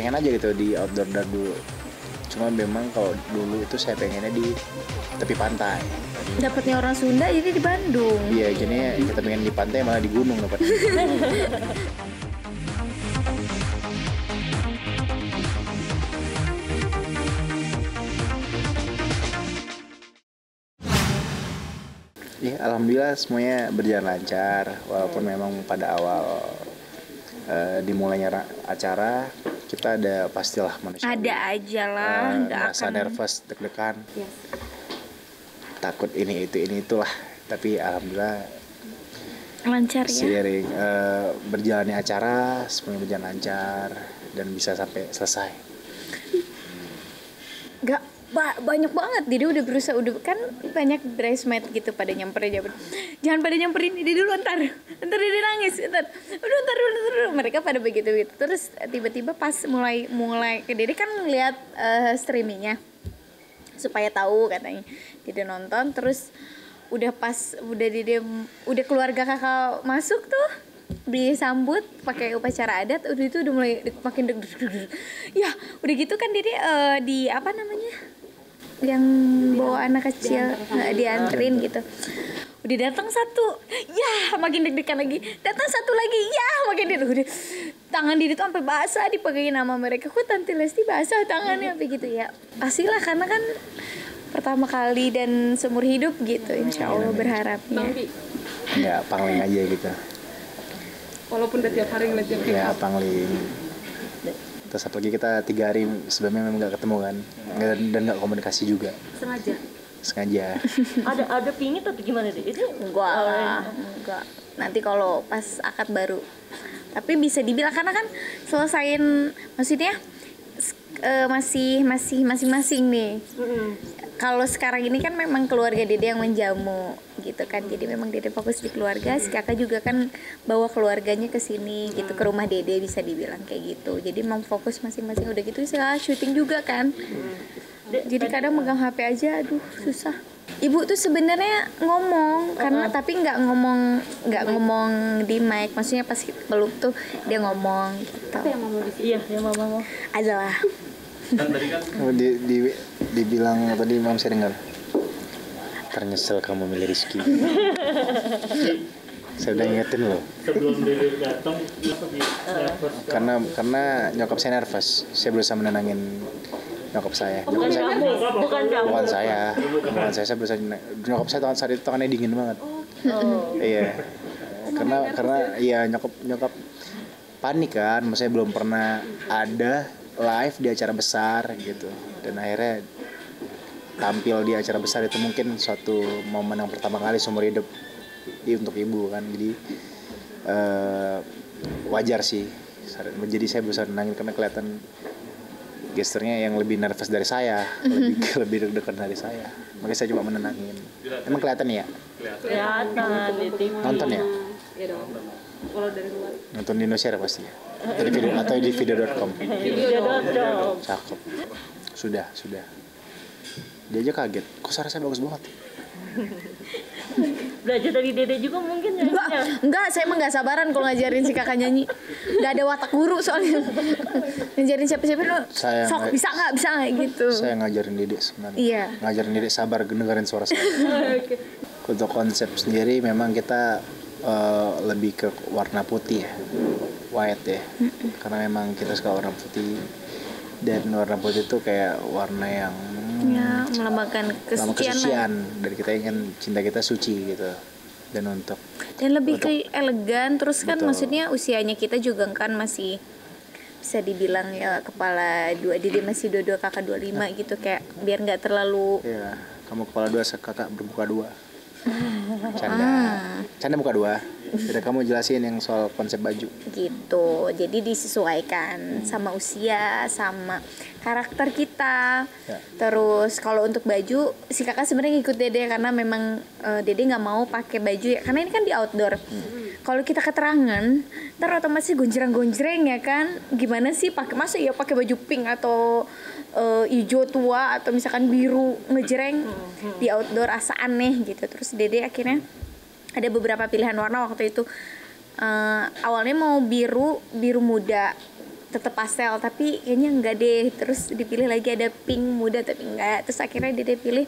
pengen aja gitu di outdoor dan dulu. Cuma memang kalau dulu itu saya pengennya di tepi pantai. Dapatnya orang Sunda jadi di Bandung. Iya, jadinya kita pengen di pantai malah di gunung dapat. Ya, alhamdulillah semuanya berjalan lancar walaupun memang pada awal dimulainya acara kita ada pastilah manusia. Ada aja lah, merasa nervous, deg-degan. Yes. Takut ini itulah. Tapi alhamdulillah lancar ya. Seiring berjalannya acara semuanya berjalan lancar dan bisa sampai selesai. Banyak banget, dia udah berusaha, udah kan banyak bridesmaid gitu pada nyamperin. Jangan pada nyamperin dia dulu, ntar dia nangis, ntar mereka pada begitu. Terus tiba-tiba pas mulai ke Dede kan ngeliat streamingnya supaya tahu katanya. Dede nonton terus udah keluarga kakak masuk tuh disambut pakai upacara adat, udah mulai makin deg-deg. Ya udah gitu kan Dede di apa namanya yang bawa anak kecil dianterin gitu. Udah datang satu, ya makin deg-degan lagi. Datang satu lagi, ya makin deg-degan. Tangan Dede tuh sampai basah dipegangin nama mereka. Kok Tante Lesti basah tangannya sampai gitu ya. Pastilah karena kan pertama kali dan seumur hidup gitu, insya Allah berharapnya. Ya pangling aja gitu. Walaupun udah tiap hari ngeliat jam ya pangling. Terus apalagi kita 3 hari sebelumnya memang gak ketemu kan, dan gak komunikasi juga. Sengaja. ada pingin atau gimana deh? Itu enggak. Nanti kalau pas akad baru. Tapi bisa dibilang karena kan selesain, maksudnya masih masing-masing nih. Kalau sekarang ini kan memang keluarga Dede yang menjamu gitu kan, jadi memang Dede fokus di keluarga. Si kakak juga kan bawa keluarganya ke sini gitu, ke rumah Dede, bisa dibilang kayak gitu. Jadi memang fokus masing-masing. Udah gitu saya syuting juga kan, jadi kadang megang HP aja, aduh susah. Ibu tuh sebenarnya ngomong karena tapi nggak ngomong di mic, maksudnya pas peluk tuh dia ngomong gitu. Apa yang mama bisa? Iya, yang mama mau. Adalah. Kan tadi kan dibilang tadi Mam saya dengar ternyesel kamu milih Rizky. Saya udah ingetin loh. Sebelum Dede datang karena nyokap saya nervous. Saya berusaha menenangin nyokap saya. Bukan saya berusaha. Nyokap saya saat itu tangannya dingin banget. Iya. Karena iya nyokap panik kan. Maksudnya belum pernah ada live di acara besar gitu, dan akhirnya tampil di acara besar itu mungkin suatu momen yang pertama kali seumur hidup untuk ibu kan. Jadi wajar sih. Jadi saya berusaha nenangin karena kelihatan gesturnya yang lebih nervous dari saya, lebih deg-degan dari saya. Makanya saya coba menenangin. Emang kelihatan ya? Kelihatan di TV. Nonton ya? Iya dong. Kalau dari luar. Nonton di Indonesia pasti ya? Atau di video.com? Video.com. Cakep. Sudah. Dia aja kaget. Kok suara saya bagus banget? Belajar dari Dede juga mungkin ya? Enggak, saya emang gak sabaran kalau ngajarin si kakak nyanyi. Gak ada watak guru soalnya. Ngajarin siapa-siapa lu, sok bisa gak gitu. Saya ngajarin Dede sebenarnya. Iya. Ngajarin Dede sabar dengerin suara saya. Untuk konsep sendiri memang kita lebih ke warna putih ya, white ya. Karena memang kita suka warna putih, dan warna putih itu kayak warna yang melambangkan kesucian. Dan kita ingin cinta kita suci gitu. Dan lebih ke elegan. Terus kan betul. Maksudnya usianya kita juga kan masih bisa dibilang ya kepala 2, Dede masih 22, kakak 25 gitu, kayak biar nggak terlalu. Iya, kamu kepala 2, kakak berbuka 2. Canda buka 2. Jadi kamu jelasin yang soal konsep baju gitu. Jadi disesuaikan sama usia, sama karakter kita ya. Terus kalau untuk baju, si kakak sebenarnya ngikut Dede karena memang Dede nggak mau pakai baju ya, karena ini kan di outdoor. Kalau kita keterangan, ntar otomatis gonjreng ya kan. Gimana sih masa ya pakai baju pink atau hijau tua atau misalkan biru ngejreng di outdoor, asa aneh gitu. Terus Dede akhirnya ada beberapa pilihan warna waktu itu. Awalnya mau biru muda, tetap pastel tapi kayaknya enggak deh, terus dipilih lagi ada pink muda tapi enggak, terus akhirnya dia pilih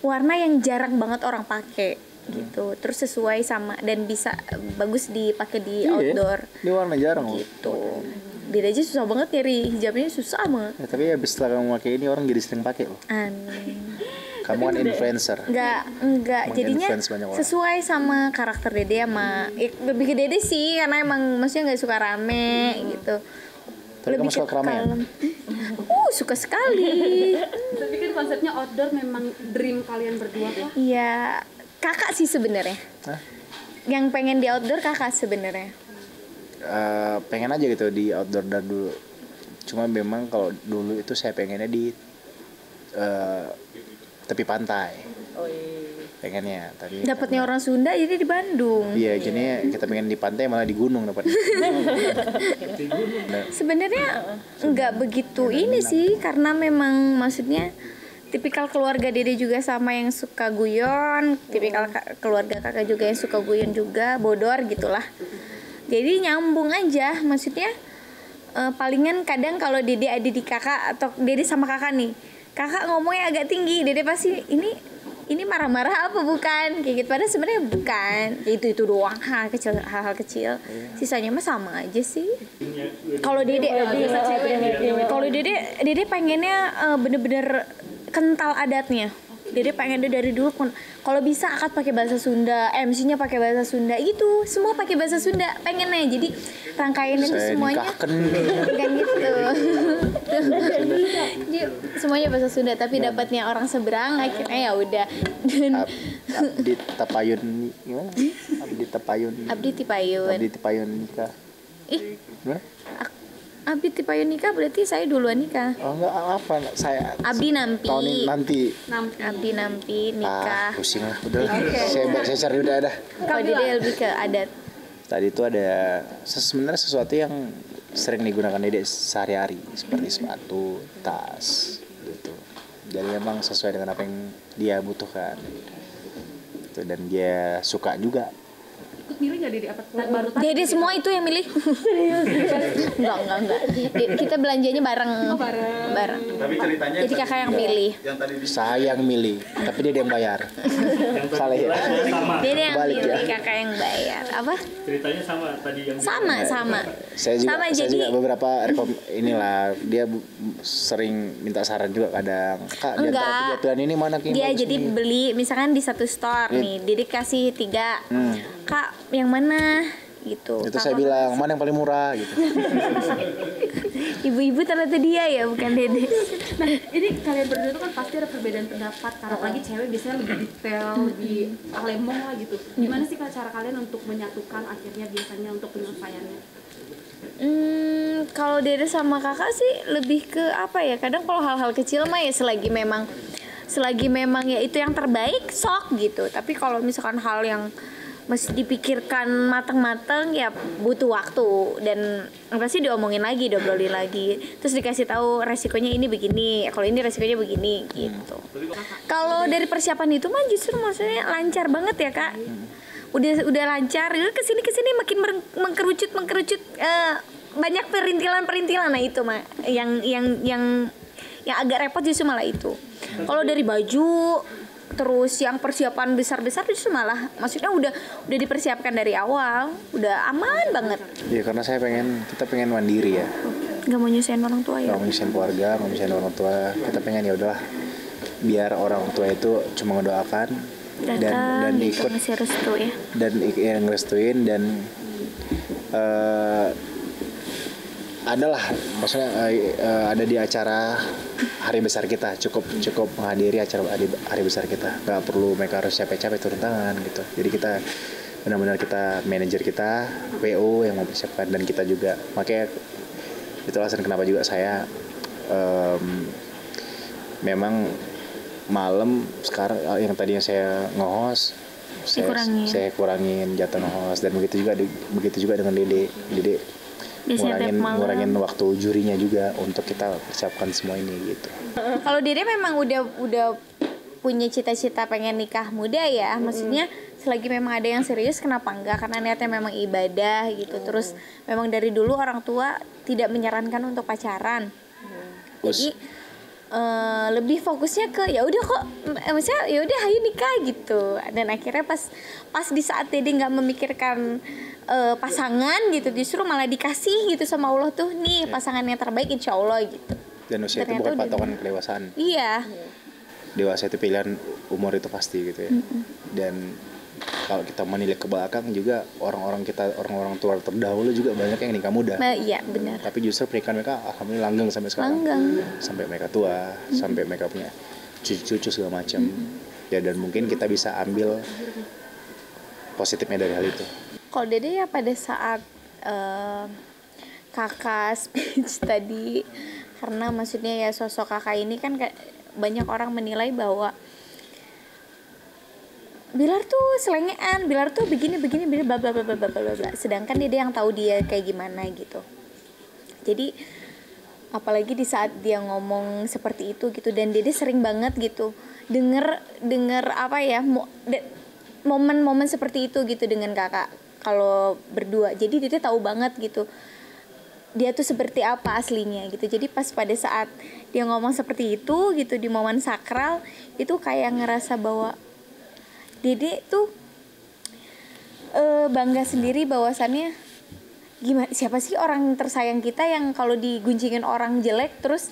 warna yang jarang banget orang pakai gitu, terus sesuai sama dan bisa bagus dipakai di outdoor. Ini warna jarang loh. Gitu. Dia aja susah banget nyari hijabnya, susah banget. Ya, tapi habis setelah kamu pakai ini orang jadi sering pakai loh. Kamu kan influencer. Enggak jadinya sesuai sama karakter Dede sama lebih ke Dede sih, karena emang maksudnya nggak suka rame gitu. Tapi kamu suka keramaian? Suka sekali. Tapi kan konsepnya outdoor memang dream kalian berdua kah? Iya, kakak sih sebenarnya. Yang pengen di outdoor kakak sebenarnya. Pengen aja gitu di outdoor dari dulu. Cuma memang kalau dulu itu saya pengennya di tepi pantai. Pengennya, tapi dapatnya orang Sunda jadi di Bandung. Iya, jadi kita pengen di pantai malah di gunung dapatnya. Sebenarnya nggak begitu ini sih, karena memang maksudnya tipikal keluarga Dede juga sama yang suka guyon, tipikal keluarga kakak juga yang suka guyon juga, bodor gitulah. Jadi nyambung aja, maksudnya palingan kadang kalau Dede ada di kakak atau Dede sama kakak nih, kakak ngomongnya agak tinggi, Dede pasti ini marah-marah apa bukan kayak gitu, padahal sebenarnya bukan, itu doang hal-hal kecil, sisanya mah sama aja sih. Kalau Dede pengennya bener-bener kental adatnya. Dede pengen dari dulu pun kalau bisa akad pakai bahasa Sunda, MC-nya pakai bahasa Sunda gitu, semua pakai bahasa Sunda pengennya, jadi rangkaian itu semuanya kan gitu. Jadi semuanya bahasa Sunda tapi dapatnya orang seberang, akhirnya ya udah. Abdi Tapayun gimana? Abdi Tapayun nikah. Abdi Tipayun nikah berarti saya duluan nikah. Oh enggak, apa saya Abdi nampi. Tahun nanti. Abdi nampi nikah. Pusing lah, udah. Saya cari udah ada. Kalau Dede lebih ke adat. Tadi itu ada sebenarnya sesuatu yang sering digunakan Dede sehari-hari seperti sepatu, tas, gitu. Jadi memang sesuai dengan apa yang dia butuhkan. Itu dan dia suka juga. Ikut milih nggak Dede apa baru tadi? Dede semua itu yang milih. Enggak. Kita belanjanya bareng. Bareng. Tapi ceritanya jadi kakak yang pilih. yang tadi Saya yang milih, tapi dia yang bayar. Salah ya. sama. Dede yang Balik pilih, ya. kakak yang bayar. Apa? Ceritanya sama tadi yang Sama. Saya Jadi juga beberapa inilah dia sering minta saran juga kadang. Kak, di antara Enggak. tiga pilihan ini mana yang Dia bagus jadi nih? beli misalkan di satu store nih, Dede kasih 3. Kak, yang mana? Gitu. Itu saya bilang mana yang paling murah gitu. Ibu-ibu ternyata dia ya, bukan Dede. Nah, ini kalian berdua itu kan pasti ada perbedaan pendapat, karena apalagi cewek biasanya lebih detail, lebih lemong lah gitu. Gimana sih cara kalian untuk menyatukan akhirnya biasanya untuk penyelesaiannya? Kalau Dede sama kakak sih lebih ke apa ya? Kadang kalau hal-hal kecil mah ya selagi memang ya itu yang terbaik sok gitu. Tapi kalau misalkan hal yang mesti dipikirkan matang-matang ya butuh waktu dan pasti diomongin lagi, diobrolin lagi, terus dikasih tahu resikonya ini begini, kalau ini resikonya begini gitu. Kalau dari persiapan itu mah justru maksudnya lancar banget ya kak. Udah lancar, kesini makin mengkerucut banyak perintilan. Nah itu mah yang agak repot justru malah itu. Kalau dari baju terus yang persiapan besar-besar itu malah maksudnya udah dipersiapkan dari awal, udah aman banget. Iya, karena kita pengen mandiri ya. Gak mau nyusahin orang tua ya. Gak mau nyusahin keluarga, gak mau nyusahin orang tua. Kita pengen ya udahlah biar orang tua itu cuma ngedoakan dan ikut ngasih restu ya. Dan yang ngerestuin dan adalah maksudnya ada di acara hari besar kita, cukup menghadiri acara hari besar kita, nggak perlu mereka harus capek-capek turun tangan gitu. Jadi kita benar-benar kita manajer kita PO yang mempersiapkan dan kita juga, makanya itu alasan kenapa juga saya memang malam sekarang yang tadinya saya nge-host saya kurangin jatah nge-host dan begitu juga dengan Dede ngurangin waktu jurinya juga untuk kita persiapkan semua ini gitu. Kalau Dede memang udah punya cita-cita pengen nikah muda ya, maksudnya selagi memang ada yang serius kenapa enggak, karena niatnya memang ibadah gitu. Terus memang dari dulu orang tua tidak menyarankan untuk pacaran, jadi lebih fokusnya ke ya udah kok, maksudnya ya udah ayo nikah gitu. Dan akhirnya pas di saat Dede nggak memikirkan pasangan gitu, justru malah dikasih gitu sama Allah tuh, nih pasangan yang terbaik insya Allah gitu. Dan usia itu bukan patokan kedewasaan. Iya. Dewasa itu pilihan umur itu pasti gitu ya. Dan kalau kita menilik ke belakang juga orang-orang tua terdahulu juga banyak yang nikah muda. Nah, iya benar. Tapi justru pernikahan mereka alhamdulillah langgeng sampai sekarang. Langgeng. Sampai mereka tua, sampai mereka punya cucu-cucu segala macam. Ya, dan mungkin kita bisa ambil positifnya dari hal itu. Kalau Dede ya pada saat kakak speech tadi, karena maksudnya ya sosok kakak ini kan banyak orang menilai bahwa Bilar tuh selengean, Bilar tuh begini bla bla bla bla bla bla. Sedangkan Dede yang tahu dia kayak gimana gitu. Jadi apalagi di saat dia ngomong seperti itu gitu, dan Dede sering banget gitu denger apa ya momen-momen seperti itu gitu dengan kakak kalau berdua. Jadi Dede tahu banget gitu dia tuh seperti apa aslinya gitu. Jadi pas pada saat dia ngomong seperti itu gitu di momen sakral itu kayak ngerasa bahwa Dede tuh bangga sendiri bahwasannya gimana, siapa sih orang tersayang kita yang kalau diguncingin orang jelek terus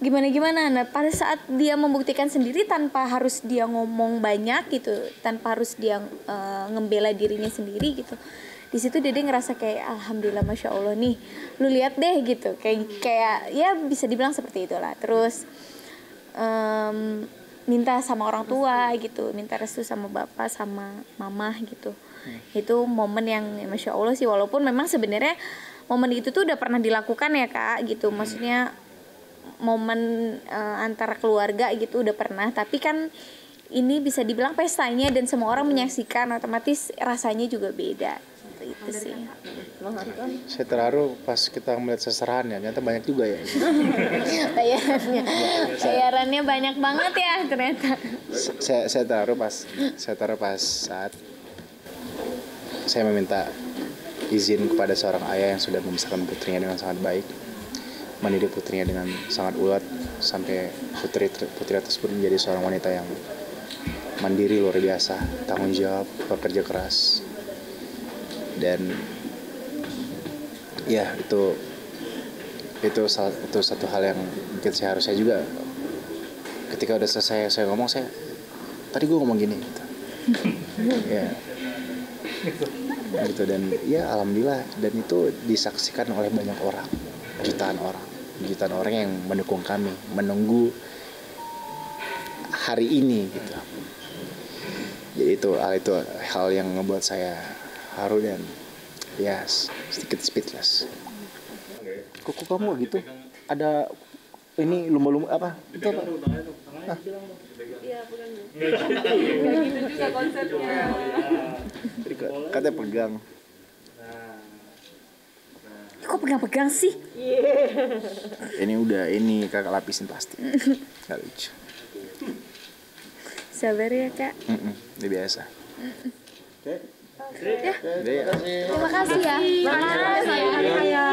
gimana. Nah pada saat dia membuktikan sendiri tanpa harus dia ngomong banyak gitu, tanpa harus dia ngembela dirinya sendiri gitu, di situ Dede ngerasa kayak alhamdulillah masya Allah nih, lu lihat deh gitu, kayak ya bisa dibilang seperti itulah. Terus minta sama orang tua gitu, minta restu sama bapak sama mama gitu. Itu momen yang masya Allah sih, walaupun memang sebenarnya momen itu tuh udah pernah dilakukan ya kak gitu, maksudnya momen antara keluarga gitu udah pernah, tapi kan ini bisa dibilang pestanya dan semua orang menyaksikan, otomatis rasanya juga beda. Itu sih. Saya terharu pas kita melihat seserahan ya, ternyata banyak juga ya. Bayarannya banyak banget ya ternyata. Saya terharu pas saat saya meminta izin kepada seorang ayah yang sudah membesarkan putrinya dengan sangat baik, mendidik putrinya dengan sangat ulet, sampai putri tersebut menjadi seorang wanita yang mandiri luar biasa, tanggung jawab, bekerja keras. Dan ya itu satu hal yang mungkin saya harusnya juga ketika udah selesai saya ngomong, tadi gue ngomong gini gitu. Ya gitu, dan ya alhamdulillah, dan itu disaksikan oleh banyak orang, jutaan orang yang mendukung kami, menunggu hari ini gitu. Jadi itu hal yang membuat saya haru dan ya sedikit speechless. Kok kamu gitu? Ada ini lumba-lumba apa? Itu apa? Iya, pegang. Kayak gitu juga konsepnya. Katanya pegang. Kok pegang-pegang sih? Ini kakak lapisin plastik. Gak lucu. Sabar ya kak. Udah biasa. Terima kasih ya. Terima kasih ya.